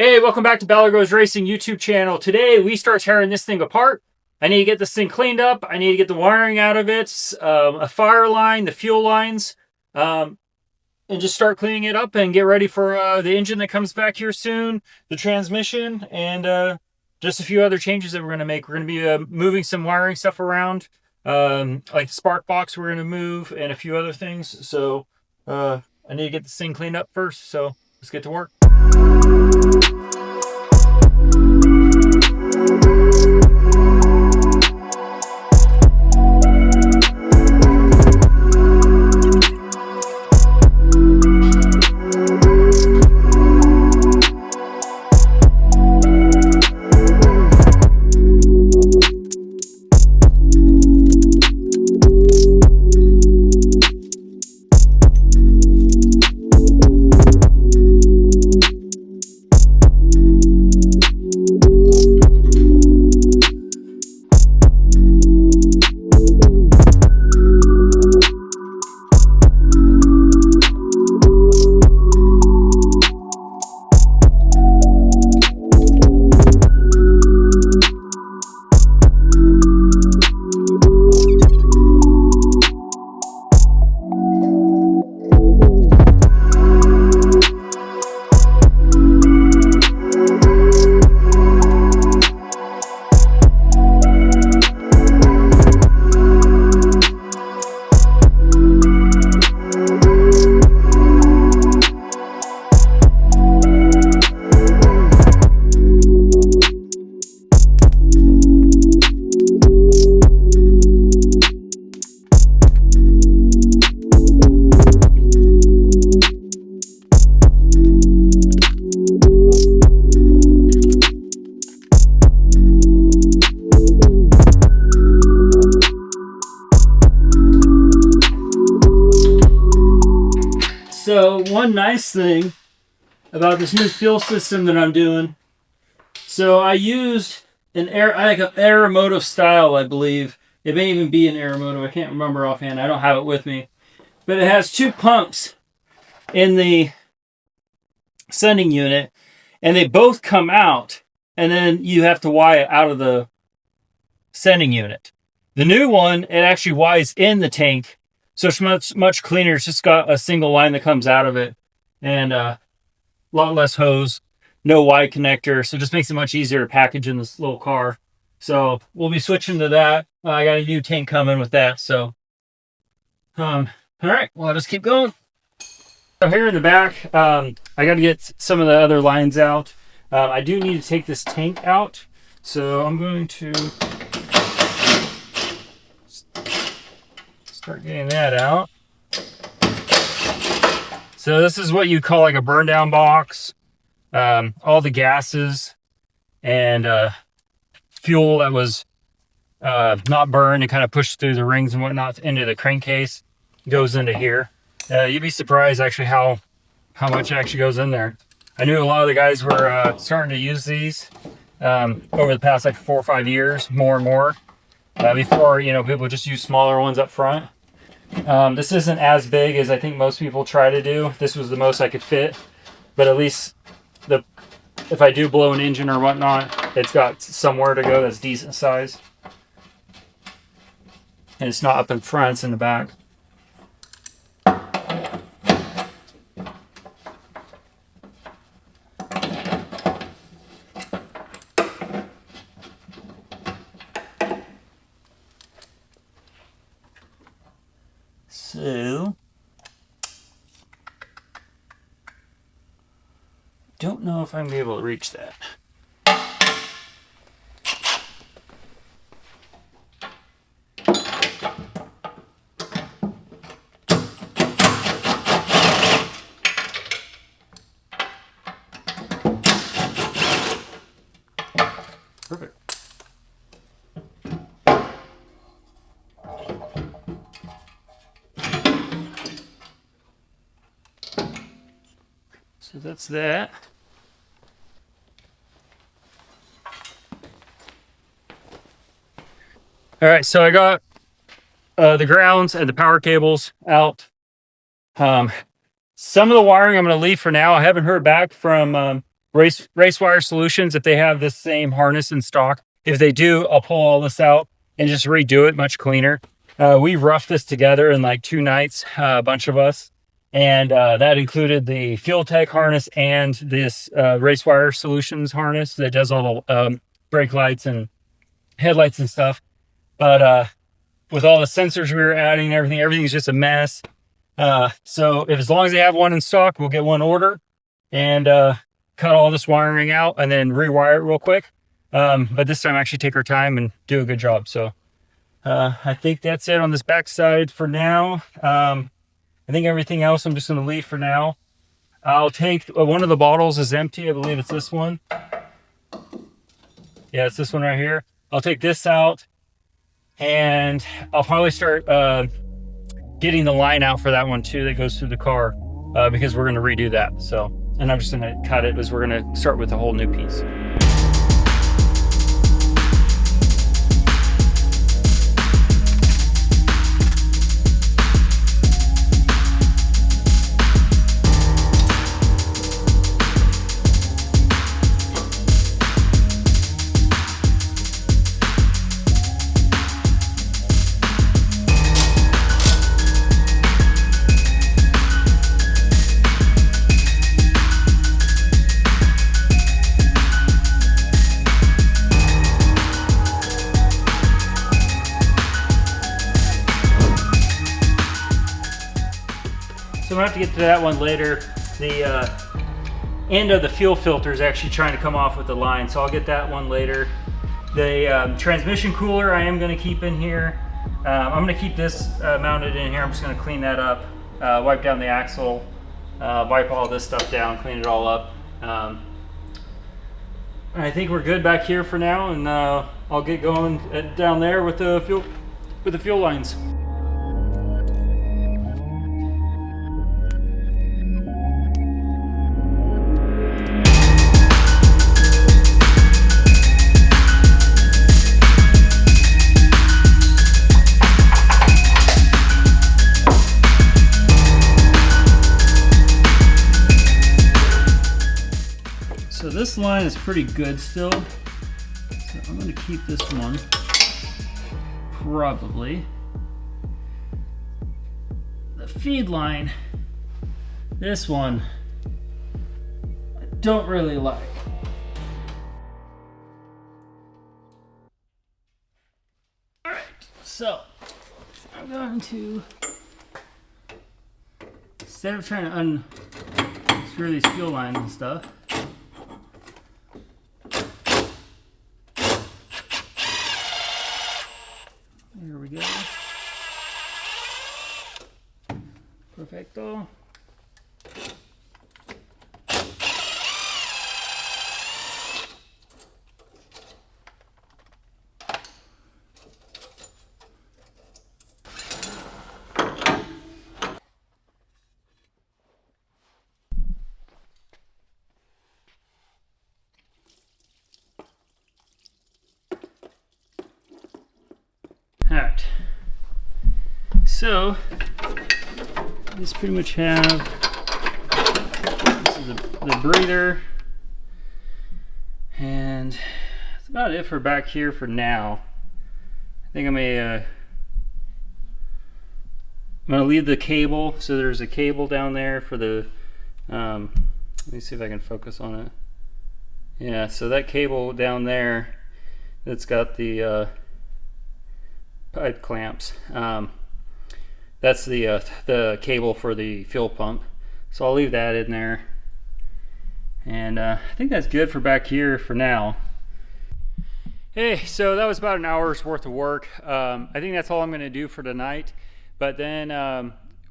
Hey, welcome back to Ballard Goes Racing YouTube channel. Today we start tearing this thing apart. I need to get this thing cleaned up. I need to get the wiring out of it, a fire line, the fuel lines, and just start cleaning it up and get ready for the engine that comes back here soon, the transmission, and just a few other changes that we're going to make. We're going to be moving some wiring stuff around, like the spark box we're going to move, and a few other things. So I need to get this thing cleaned up first, so let's get to work. So one nice thing about this new fuel system that I'm doing, so I used an Aeromotive style, I believe. It may even be an Aeromotive. I can't remember offhand. I don't have it with me. But it has two pumps in the sending unit, and they both come out, and then you have to wire it out of the sending unit. The new one, it actually wires in the tank, so it's much cleaner. It's just got a single line that comes out of it, and a lot less hose, no Y connector, so it just makes it much easier to package in this little car. So we'll be switching to that. I got a new tank coming with that. So, all right, well, I'll just keep going. So here in the back, I got to get some of the other lines out. I do need to take this tank out, so I'm going to start getting that out. So this is what you call like a burn down box. All the gases and fuel that was not burned and kind of pushed through the rings and whatnot into the crankcase goes into here. You'd be surprised actually how much actually goes in there. I knew a lot of the guys were starting to use these over the past like 4 or 5 years, more and more. Before, you know, people just use smaller ones up front. This isn't as big as I think most people try to do. This was the most I could fit, but at least if I do blow an engine or whatnot, it's got somewhere to go that's decent size. And it's not up in front, it's in the back. So, don't know if I'm gonna be able to reach that. Perfect. So that's that. All right, so I got the grounds and the power cables out. Some of the wiring I'm going to leave for now. I haven't heard back from Racewire Solutions, if they have this same harness in stock. If they do, I'll pull all this out and just redo it much cleaner. We roughed this together in like 2 nights, a bunch of us. And that included the Fuel Tech harness and this Racewire Solutions harness that does all the brake lights and headlights and stuff. But with all the sensors we were adding and everything's just a mess. So as long as they have one in stock, we'll get one order and cut all this wiring out and then rewire it real quick. But this time actually take our time and do a good job. So I think that's it on this back side for now. I think everything else I'm just going to leave for now. I'll take one of the bottles is empty. I believe it's this one. Yeah, it's this one right here. I'll take this out and I'll probably start getting the line out for that one too that goes through the car because we're going to redo that. So, and I'm just going to cut it as we're going to start with a whole new piece. So I'm gonna have to get to that one later. The end of the fuel filter is actually trying to come off with the line, so I'll get that one later. The transmission cooler I am gonna keep in here. I'm gonna keep this mounted in here. I'm just gonna clean that up, wipe down the axle, wipe all this stuff down, clean it all up. I think we're good back here for now, and I'll get going down there with the fuel lines. So this line is pretty good still, so I'm going to keep this one, probably. The feed line, this one, I don't really like. Alright, so I'm going to, instead of trying to unscrew these fuel lines and stuff, there we go. Perfecto. Alright, so this pretty much have, this is the breather, and that's about it for back here for now. I think I'm going to leave the cable, so there's a cable down there for the, let me see if I can focus on it. Yeah, so that cable down there that's got the pipe clamps. That's the cable for the fuel pump. So I'll leave that in there. And I think that's good for back here for now. Hey, so that was about an hour's worth of work. I think that's all I'm going to do for tonight. But then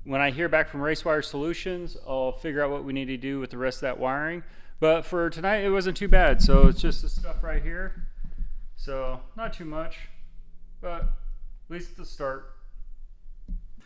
when I hear back from Racewire Solutions, I'll figure out what we need to do with the rest of that wiring. But for tonight, it wasn't too bad. So it's just the stuff right here. So not too much, but at least the start.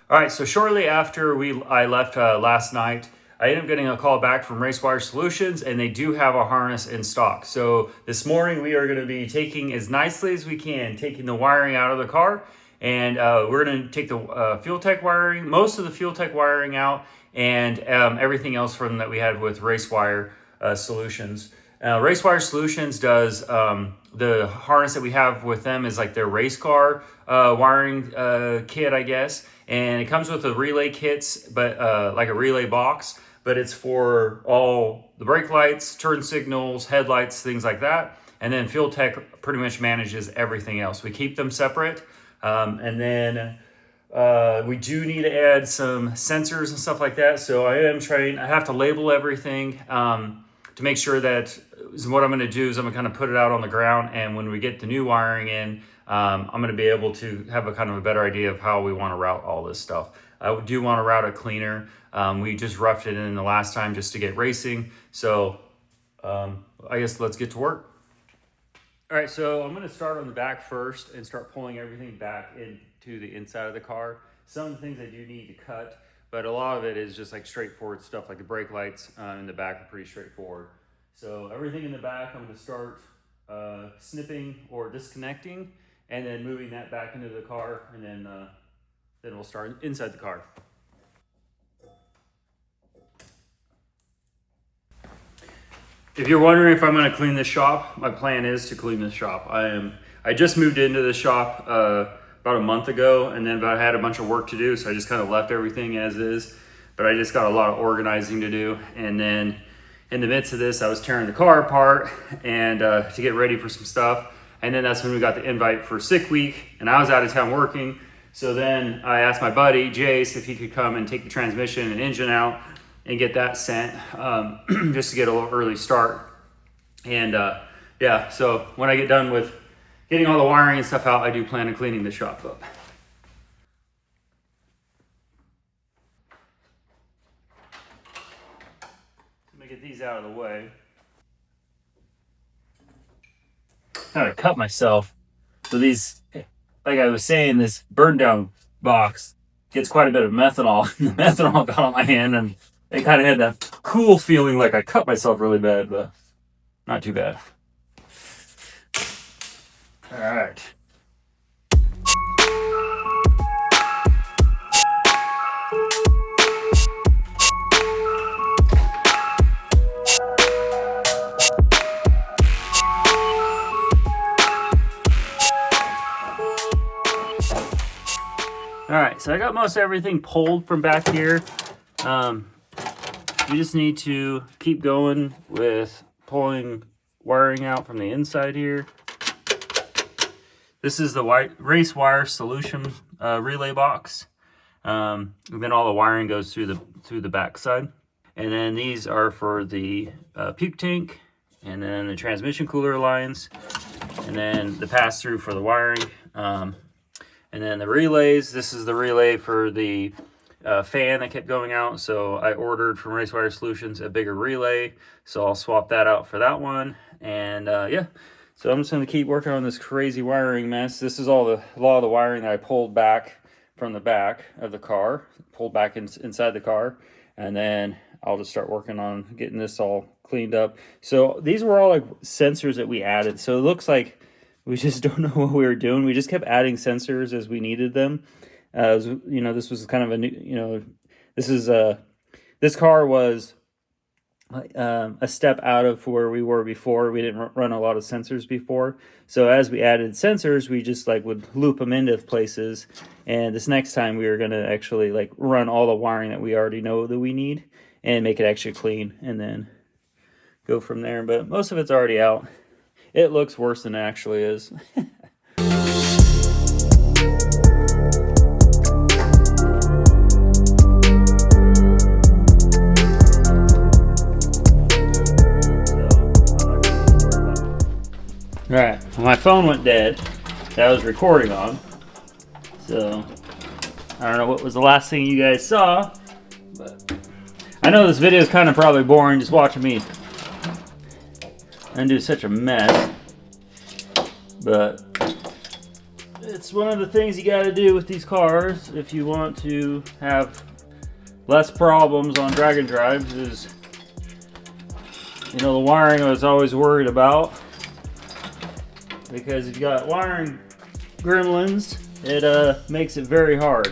All right, so shortly after I left last night, I ended up getting a call back from Racewire Solutions, and they do have a harness in stock. So this morning we are going to be taking as nicely as we can, taking the wiring out of the car, and we're going to take the Fuel Tech wiring, most of the Fuel Tech wiring out, and everything else from that we had with Racewire Solutions. Racewire Solutions does the harness that we have with them is like their race car wiring kit, I guess, and it comes with the relay kits, but like a relay box, but it's for all the brake lights, turn signals, headlights, things like that. And then Fuel Tech pretty much manages everything else. We keep them separate, and then we do need to add some sensors and stuff like that. So I have to label everything to make sure that what I'm going to do is I'm going to kind of put it out on the ground. And when we get the new wiring in, I'm going to be able to have a kind of a better idea of how we want to route all this stuff. I do want to route it cleaner. We just roughed it in the last time just to get racing. So I guess let's get to work. All right, so I'm going to start on the back first and start pulling everything back into the inside of the car. Some of the things I do need to cut, but a lot of it is just like straightforward stuff, like the brake lights in the back are pretty straightforward. So everything in the back, I'm going to start snipping or disconnecting, and then moving that back into the car, and then we'll start inside the car. If you're wondering if I'm going to clean this shop, my plan is to clean this shop. I just moved into the shop about a month ago, and then I had a bunch of work to do, so I just kind of left everything as is. But I just got a lot of organizing to do, and then in the midst of this, I was tearing the car apart and to get ready for some stuff. And then that's when we got the invite for sick week, and I was out of town working. So then I asked my buddy Jace if he could come and take the transmission and engine out and get that sent, just to get a little early start. And yeah, so when I get done with getting all the wiring and stuff out, I do plan on cleaning the shop up. Let me get these out of the way. Kind of cut myself. So these, like I was saying, this burn down box gets quite a bit of methanol. The methanol got on my hand, and it kind of had that cool feeling like I cut myself really bad, but not too bad. All right. All right, so I got most everything pulled from back here. You just need to keep going with pulling wiring out from the inside here. This is the Racewire Solution relay box. And then all the wiring goes through the back side. And then these are for the puke tank, and then the transmission cooler lines, and then the pass-through for the wiring. And then the relays, this is the relay for the fan that kept going out. So I ordered from Racewire Solutions a bigger relay. So I'll swap that out for that one. And yeah, so I'm just going to keep working on this crazy wiring mess. This is all a lot of the wiring that I pulled back from the back of the car, pulled back inside the car. And then I'll just start working on getting this all cleaned up. So these were all like sensors that we added. So it looks like we just don't know what we were doing. We just kept adding sensors as we needed them. You know, this was kind of a new, you know, this car was a step out of where we were before. We didn't run a lot of sensors before. So as we added sensors, we just like would loop them into places. And this next time we were going to actually like run all the wiring that we already know that we need and make it actually clean and then go from there. But most of it's already out. It looks worse than it actually is. Alright, my phone went dead that I was recording on. So, I don't know what was the last thing you guys saw, but I know this video is kind of probably boring just watching me undo such a mess, but it's one of the things you got to do with these cars if you want to have less problems on drag and drives. Is, you know, the wiring I was always worried about, because if you got wiring gremlins, it makes it very hard.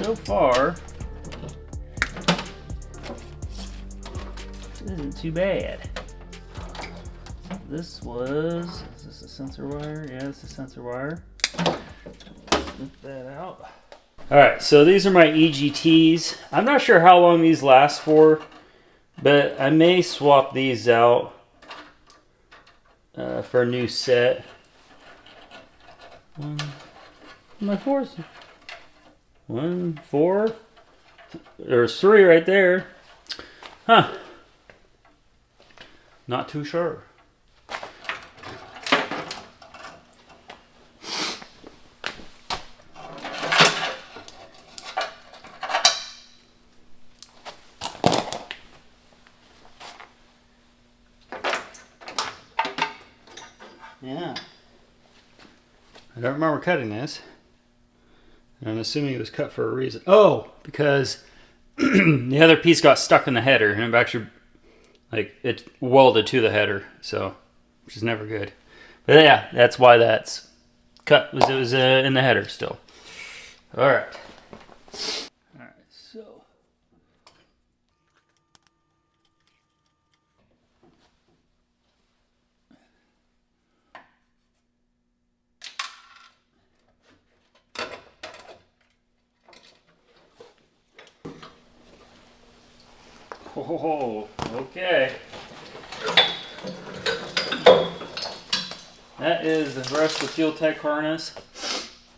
So far wasn't too bad. Is this a sensor wire? Yeah, it's a sensor wire. Snip that out. Alright, so these are my EGTs. I'm not sure how long these last for, but I may swap these out for a new set. My fours. 1, 4. There's 3 right there. Huh. Not too sure. Yeah. I don't remember cutting this. And I'm assuming it was cut for a reason. Oh, because the other piece got stuck in the header, and it actually, like, it welded to the header, so, which is never good. But yeah, that's why that's cut. It was in the header still. All right. All right. So. Oh, okay. That is the rest of the Fuel Tech harness.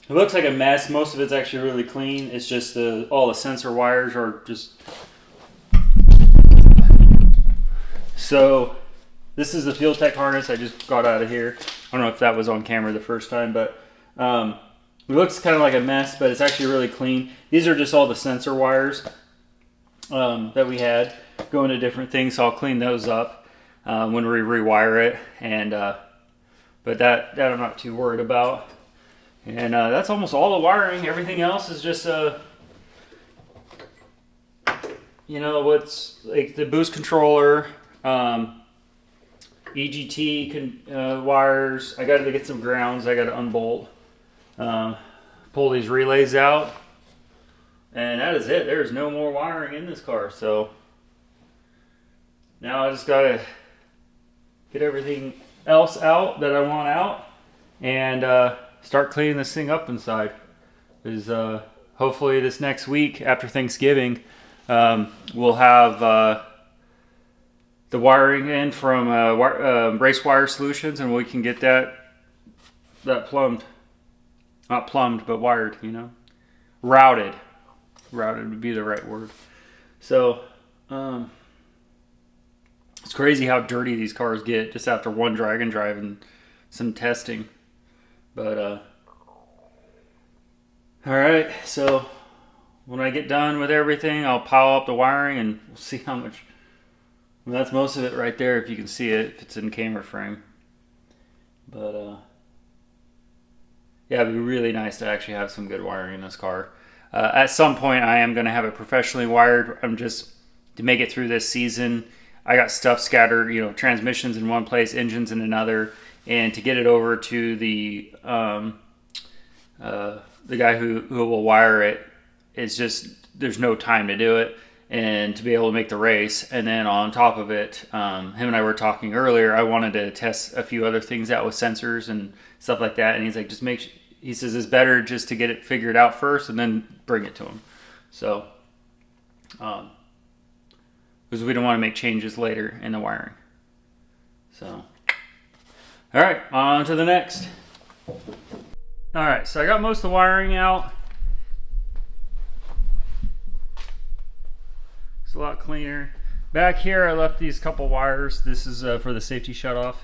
It looks like a mess. Most of it's actually really clean. It's just all the sensor wires are just... So, this is the Fuel Tech harness I just got out of here. I don't know if that was on camera the first time, but it looks kind of like a mess, but it's actually really clean. These are just all the sensor wires that we had going to different things, so I'll clean those up when we rewire it. And but that I'm not too worried about. And that's almost all the wiring. Everything else is just you know, what's like the boost controller, EGT wires. I got to get some grounds. I got to unbolt, pull these relays out, and that is it. There's no more wiring in this car. So now I just got to get everything else out that I want out, and start cleaning this thing up inside. Is hopefully this next week after Thanksgiving, we'll have the wiring in from Brace Wire Solutions, and we can get that plumbed. Not plumbed, but wired, you know. Routed. Routed would be the right word. So, it's crazy how dirty these cars get just after one drag and drive and some testing. But, alright, so when I get done with everything, I'll pile up the wiring and we'll see how much. Well, that's most of it right there, if you can see it, if it's in camera frame. But, yeah, it'd be really nice to actually have some good wiring in this car. At some point, I am going to have it professionally wired. I'm just, to make it through this season, I got stuff scattered, you know, transmissions in one place, engines in another. And to get it over to the guy who will wire it, it's just, there's no time to do it. And to be able to make the race. And then on top of it, him and I were talking earlier, I wanted to test a few other things out with sensors and stuff like that. And he's like, just he says it's better just to get it figured out first and then bring it to him. So, because we don't want to make changes later in the wiring. So, all right, on to the next. All right, so I got most of the wiring out. It's a lot cleaner. Back here, I left these couple wires. This is for the safety shutoff,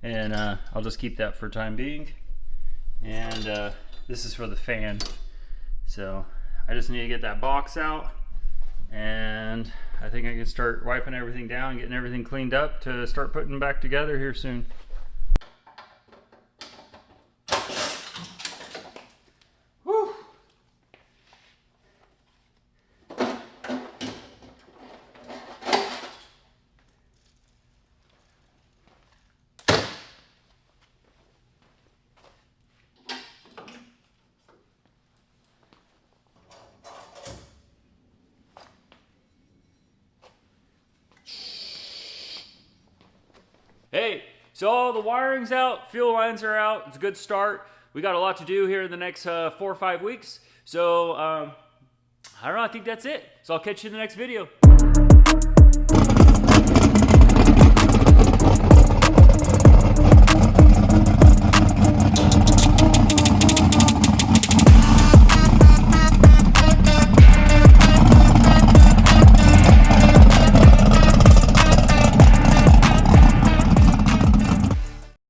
and I'll just keep that for time being. And this is for the fan. So I just need to get that box out, and I think I can start wiping everything down, getting everything cleaned up to start putting them back together here soon. Whew. So all the wiring's out, fuel lines are out. It's a good start. We got a lot to do here in the next 4 or 5 weeks. So I don't know, I think that's it. So I'll catch you in the next video.